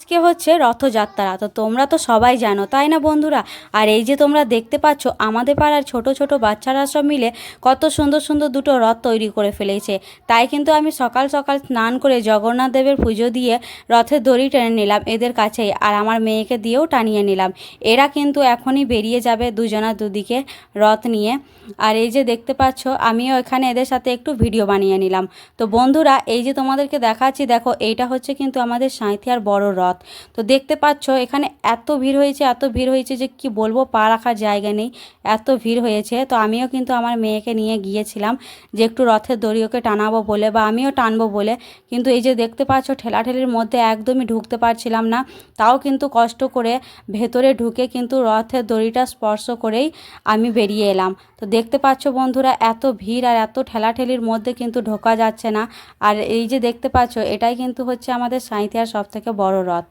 আজকে হচ্ছে রথযাত্রা। তো তোমরা তো সবাই জানো তাই না বন্ধুরা? আর এই যে তোমরা দেখতে পাচ্ছ আমাদের পাড়ার ছোট ছোট বাচ্চারা সব মিলে কত সুন্দর সুন্দর দুটো রথ তৈরি করে ফেলেছে। তাই কিন্তু আমি সকাল সকাল স্নান করে জগন্নাথ দেবের পুজো দিয়ে রথের দড়ি টেনে নিলাম এদের কাছেই, আর আমার মেয়েকে দিয়েও টানিয়ে নিলাম। এরা কিন্তু এখনই বেরিয়ে যাবে দুজনা দুদিকে রথ নিয়ে। আর এই যে দেখতে পাচ্ছ আমিও এখানে এদের সাথে একটু ভিডিও বানিয়ে নিলাম। তো বন্ধুরা এই যে তোমাদেরকে দেখাচ্ছি, দেখো এইটা হচ্ছে কিন্তু আমাদের সাঁইথিয়ার বড় রথ। তো দেখতে পাচ্ছ এখানে এত ভিড় হয়েছে, এত ভিড় হয়েছে যে কি বলবো, পা রাখার জায়গা নেই, এত ভিড় হয়েছে। তো আমিও কিন্তু আমার মেয়েকে নিয়ে গিয়েছিলাম যে একটু রথের দড়িওকে টানাবো বলে, বা আমিও টানবো বলে। কিন্তু এই যে দেখতে পাচ্ছ ঠেলাঠেলির মধ্যে একদমই ঢুকতে পারছিলাম না, তাও কিন্তু কষ্ট করে ভেতরে ঢুকে কিন্তু রথের দড়িটা স্পর্শ করেই আমি বেরিয়ে এলাম। তো দেখতে পাচ্ছ বন্ধুরা এত ভিড় আর এত ঠেলাঠেলির মধ্যে কিন্তু ঢোকা যাচ্ছে না। আর এই যে দেখতে পাচ্ছ এটাই কিন্তু হচ্ছে আমাদের সাঁইথিয়ার সবথেকে বড় রথ।